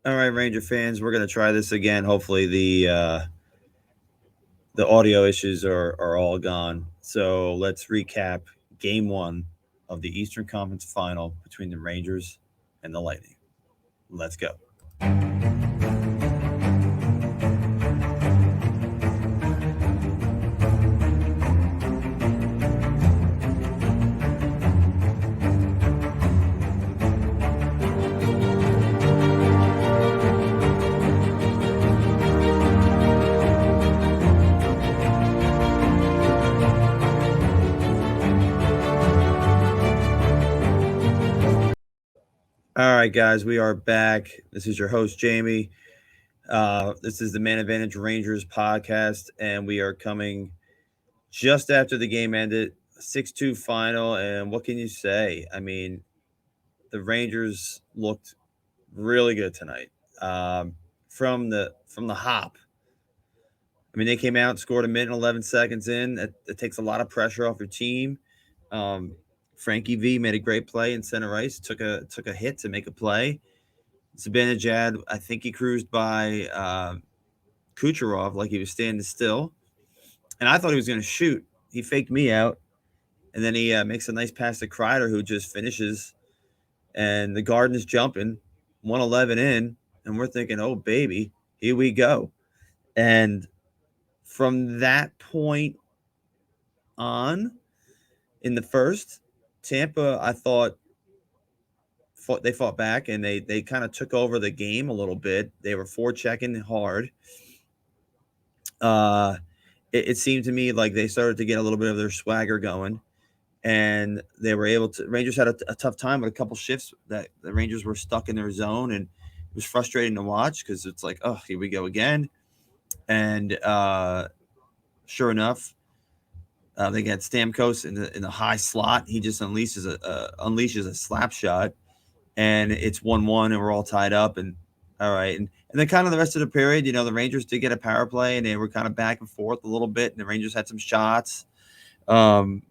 All right, Ranger fans, we're going to try this again. Hopefully, the audio issues are all gone. So let's recap Game One of the Eastern Conference Final between the Rangers and the Lightning. Let's go. All right, guys, we are back. This is your host, Jamie. This is the Man Advantage Rangers podcast, and we are coming just after the game ended, 6-2 final. And what can you say? I mean, the Rangers looked really good tonight. From the hop. I mean, they came out and scored a minute and 11 seconds in. That takes a lot of pressure off your team. Um, Frankie V made a great play in center ice. Took a hit to make a play. Zibanejad, I think he cruised by Kucherov like he was standing still, and I thought he was going to shoot. He faked me out, and then he makes a nice pass to Kreider, who just finishes, and the Garden is jumping, 111 in, and we're thinking, oh baby, here we go. And from that point on, in the first, Tampa, I thought they fought back and they kind of took over the game a little bit. They were forechecking hard. Uh, it seemed to me like they started to get a little bit of their swagger going, and they were able to. Rangers had a tough time with a couple shifts that the Rangers were stuck in their zone, and it was frustrating to watch because it's like, oh, here we go again. And sure enough, they got Stamkos in the high slot. He just unleashes a slap shot, and it's 1-1, and we're all tied up. And all right, and then kind of the rest of the period, the Rangers did get a power play, and they were kind of back and forth a little bit, and the Rangers had some shots. Um,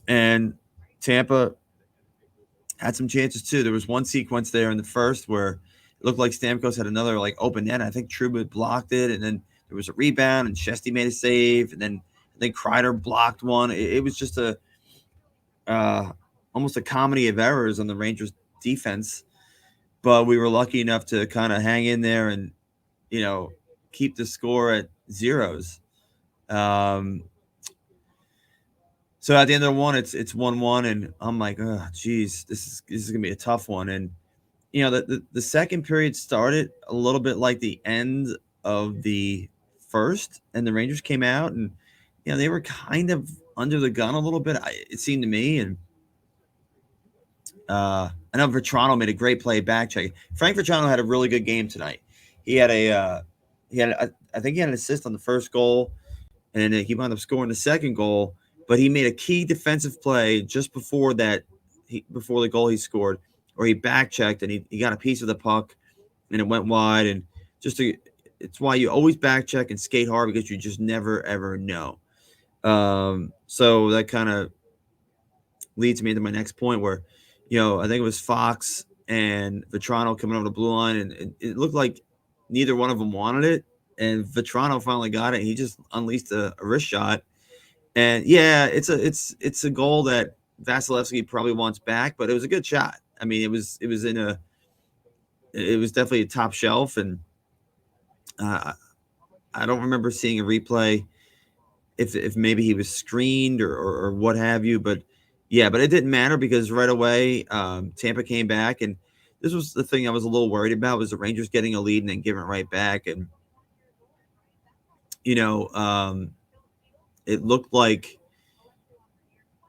and Tampa had some chances too. There was one sequence there in the first where it looked like Stamkos had another like open net. I think Trouba blocked it, and then there was a rebound, and Shesty made a save, and then I think Kreider blocked one. It was just a uh, almost a comedy of errors on the Rangers defense, but we were lucky enough to kind of hang in there and you know keep the score at zeros. Um, so at the end of the one, it's 1-1, and I'm like, oh, geez, this is gonna be a tough one. And the second period started a little bit like the end of the first, and the Rangers came out, and they were kind of under the gun a little bit. It seemed to me, and I know Vetrano made a great play back check. Frank Vetrano had a really good game tonight. He had I think he had an assist on the first goal, and then he wound up scoring the second goal. But he made a key defensive play just before before the goal he scored, where he back checked and he got a piece of the puck, and it went wide. And it's why you always back check and skate hard because you just never ever know. So that kind of leads me into my next point where, I think it was Fox and Vetrano coming over the blue line, and it looked like neither one of them wanted it. And Vetrano finally got it. And he just unleashed a wrist shot. And yeah, it's a goal that Vasilevsky probably wants back, but it was a good shot. I mean, it was definitely a top shelf, and uh, I don't remember seeing a replay if maybe he was screened or what have you. But yeah, but it didn't matter because right away Tampa came back, and this was the thing I was a little worried about was the Rangers getting a lead and then giving it right back. And you know, um, it looked like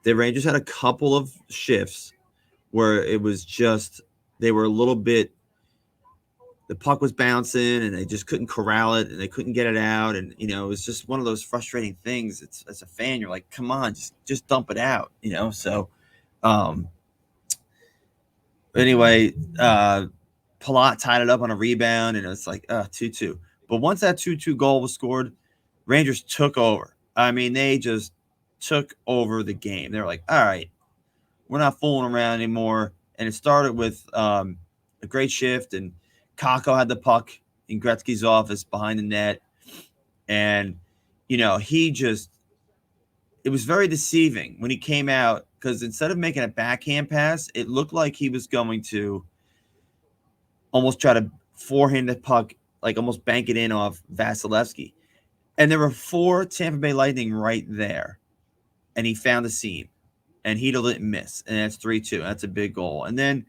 the Rangers had a couple of shifts where it was just they were a little bit the puck was bouncing and they just couldn't corral it and they couldn't get it out. And it was just one of those frustrating things. It's as a fan, you're like, come on, just dump it out. So um anyway, Palat tied it up on a rebound, and it's like 2-2. But once that 2-2 goal was scored, Rangers took over. I mean, they just took over the game. They're like, all right, we're not fooling around anymore. And it started with a great shift, and Kako had the puck in Gretzky's office behind the net, and he just it was very deceiving when he came out because instead of making a backhand pass, it looked like he was going to almost try to forehand the puck, like almost bank it in off Vasilevsky. And there were 4 Tampa Bay Lightning right there, and he found the seam, and Hedl didn't miss, and that's 3-2. That's a big goal. And then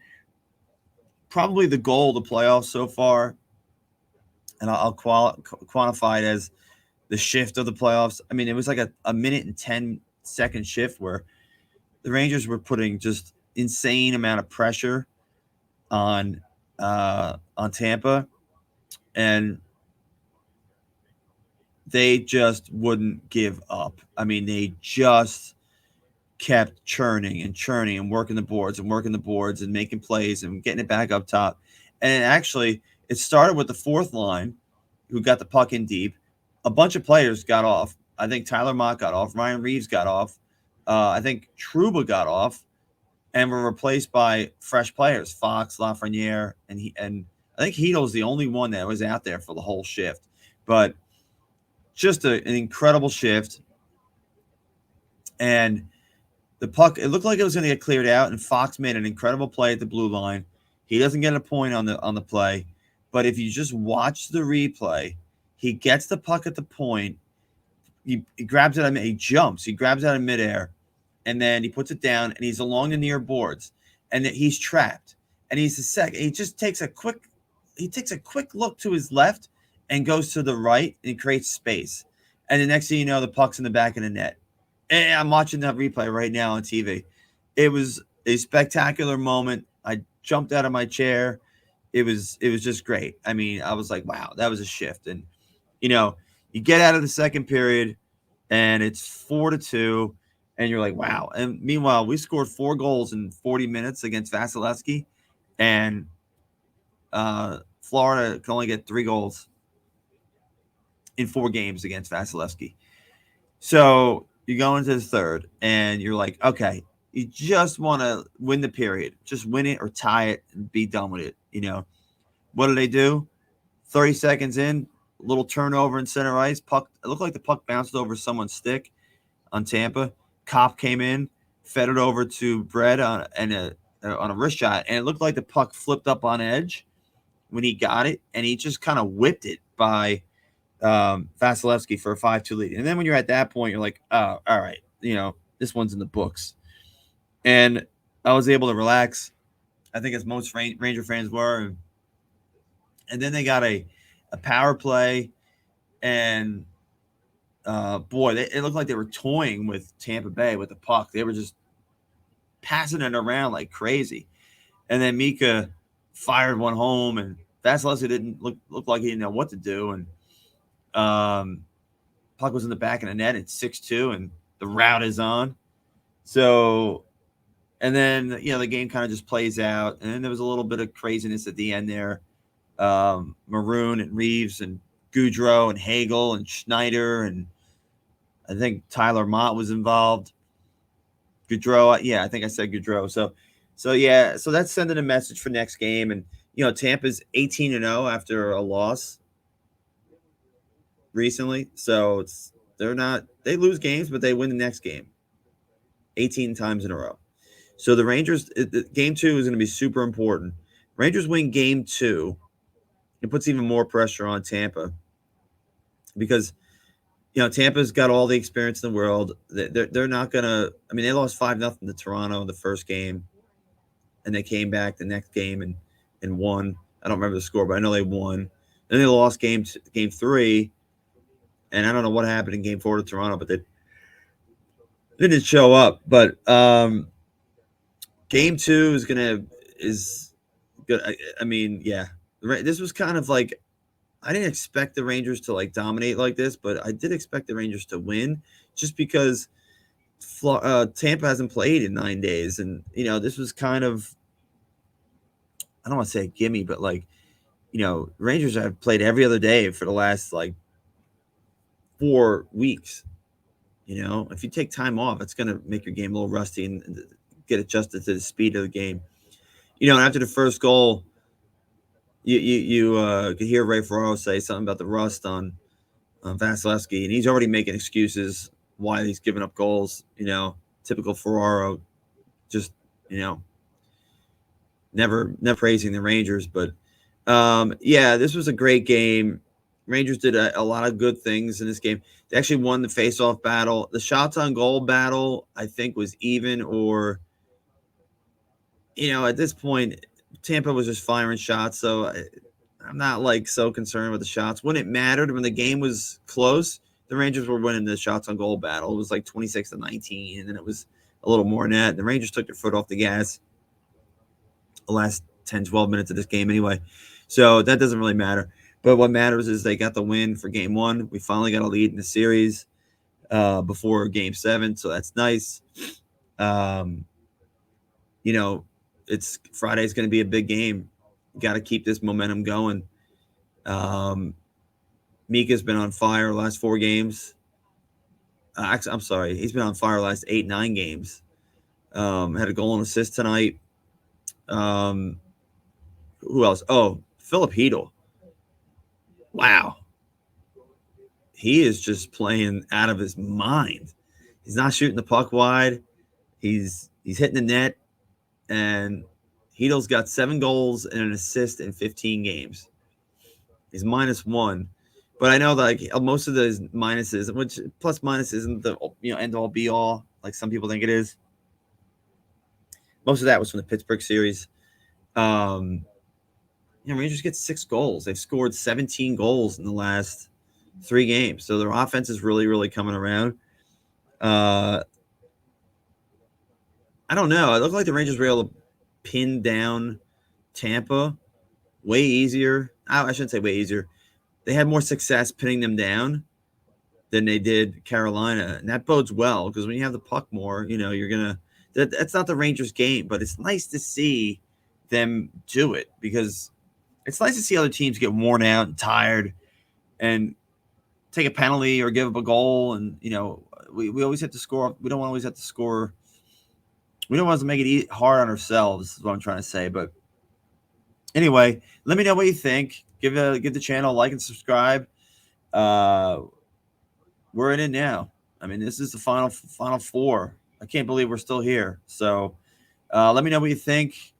probably the goal of the playoffs so far, and I'll quantify it as the shift of the playoffs. I mean, it was like a minute and 10-second shift where the Rangers were putting just insane amount of pressure on Tampa, and they just wouldn't give up. I mean, they just kept churning and working the boards and making plays and getting it back up top. And actually, it started with the fourth line who got the puck in deep. A bunch of players got off. I think Tyler Mott got off. Ryan Reeves got off. I think Trouba got off, and were replaced by fresh players, Fox, Lafreniere, and I think Hedl's the only one that was out there for the whole shift. But just an incredible shift. And the puck, it looked like it was going to get cleared out, and Fox made an incredible play at the blue line. He doesn't get a point on the play, but if you just watch the replay, he gets the puck at the point. He grabs it. He jumps. He grabs it out of midair, and then he puts it down, and he's along the near boards, and he's trapped. And he's he just takes a quick look to his left and goes to the right and creates space. And the next thing you know, the puck's in the back of the net. And I'm watching that replay right now on TV. It was a spectacular moment. I jumped out of my chair. It was just great. I mean, I was like, wow, that was a shift. And you get out of the second period, and it's 4-2, and you're like, wow. And meanwhile, we scored 4 goals in 40 minutes against Vasilevsky, and Florida can only get 3 goals in 4 games against Vasilevsky. So you go into the third, and you're like, okay, you just want to win the period. Just win it or tie it and be done with it. What do they do? 30 seconds in, little turnover in center ice. Puck. It looked like the puck bounced over someone's stick on Tampa. Cop came in, fed it over to Brett on a wrist shot, and it looked like the puck flipped up on edge when he got it, and he just kind of whipped it by Vasilevsky for a 5-2 lead. And then when you're at that point, you're like, oh, all right, this one's in the books. And I was able to relax, I think as most Ranger fans were. And then they got a power play, and boy, it looked like they were toying with Tampa Bay with the puck. They were just passing it around like crazy. And then Mika fired one home, and Vasilevsky didn't look like he didn't know what to do. And puck was in the back of the net. It's 6-2, and the route is on. So, and then the game kind of just plays out, and then there was a little bit of craziness at the end there. Maroon and Reeves and Goudreau and Hagel and Schneider, and I think Tyler Mott was involved. Goudreau, yeah, I think I said Goudreau. So that's sending a message for next game. And Tampa's 18-0 after a loss recently. So they lose games, but they win the next game 18 times in a row. So the Rangers, game 2 is going to be super important. Rangers win game 2. It puts even more pressure on Tampa because, Tampa's got all the experience in the world. They're not going to – I mean, they lost 5-0 to Toronto in the first game, and they came back the next game and won. I don't remember the score, but I know they won. Then they lost game 3, and I don't know what happened in game 4 to Toronto, but they didn't show up. But game 2 is good. I mean, yeah. This was kind of like, I didn't expect the Rangers to dominate like this, but I did expect the Rangers to win just because Tampa hasn't played in 9 days. And, this was kind of, I don't want to say a gimme, but Rangers have played every other day for the last 4 weeks. If you take time off, it's going to make your game a little rusty and get adjusted to the speed of the game. And after the first goal, You could hear Ray Ferraro say something about the rust on Vasilevsky, and he's already making excuses why he's giving up goals. Typical Ferraro, just you know, never praising the Rangers. But yeah, this was a great game. Rangers did a lot of good things in this game. They actually won the faceoff battle. The shots on goal battle, I think, was even, or at this point, Tampa was just firing shots. So I'm not like so concerned with the shots. When it mattered, when the game was close, the Rangers were winning the shots on goal battle. It was like 26-19, and then it was a little more than that. The Rangers took their foot off the gas the last 10, 12 minutes of this game anyway. So that doesn't really matter. But what matters is they got the win for game one. We finally got a lead in the series before game 7. So that's nice. It's Friday's going to be a big game. Got to keep this momentum going. Mika's been on fire the last 4 games. Actually, I'm sorry. He's been on fire the last 8, 9 games. Had a goal and assist tonight. Who else? Oh, Philip Hedl. Wow. He is just playing out of his mind. He's not shooting the puck wide. He's hitting the net. And Hedl's got 7 goals and an assist in 15 games. He's -1. But I know that like most of those minuses, which plus minus isn't the end all be all like some people think it is. Most of that was from the Pittsburgh series. Rangers get 6 goals. They've scored 17 goals in the last 3 games. So their offense is really, really coming around. I don't know. It looked like the Rangers were able to pin down Tampa way easier. I shouldn't say way easier. They had more success pinning them down than they did Carolina. And that bodes well because when you have the puck more, you're going to – that's not the Rangers game. But it's nice to see them do it because it's nice to see other teams get worn out and tired and take a penalty or give up a goal. And, we always have to score. We don't always have to score. We don't want to make it hard on ourselves is what I'm trying to say. But anyway, let me know what you think. Give the channel a like and subscribe. We're in it now. I mean, this is the final 4. I can't believe we're still here. So let me know what you think.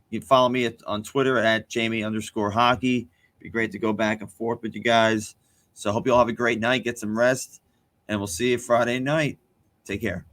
You can follow me on Twitter at Jamie_hockey. It'd be great to go back and forth with you guys. So I hope you all have a great night. Get some rest. And we'll see you Friday night. Take care.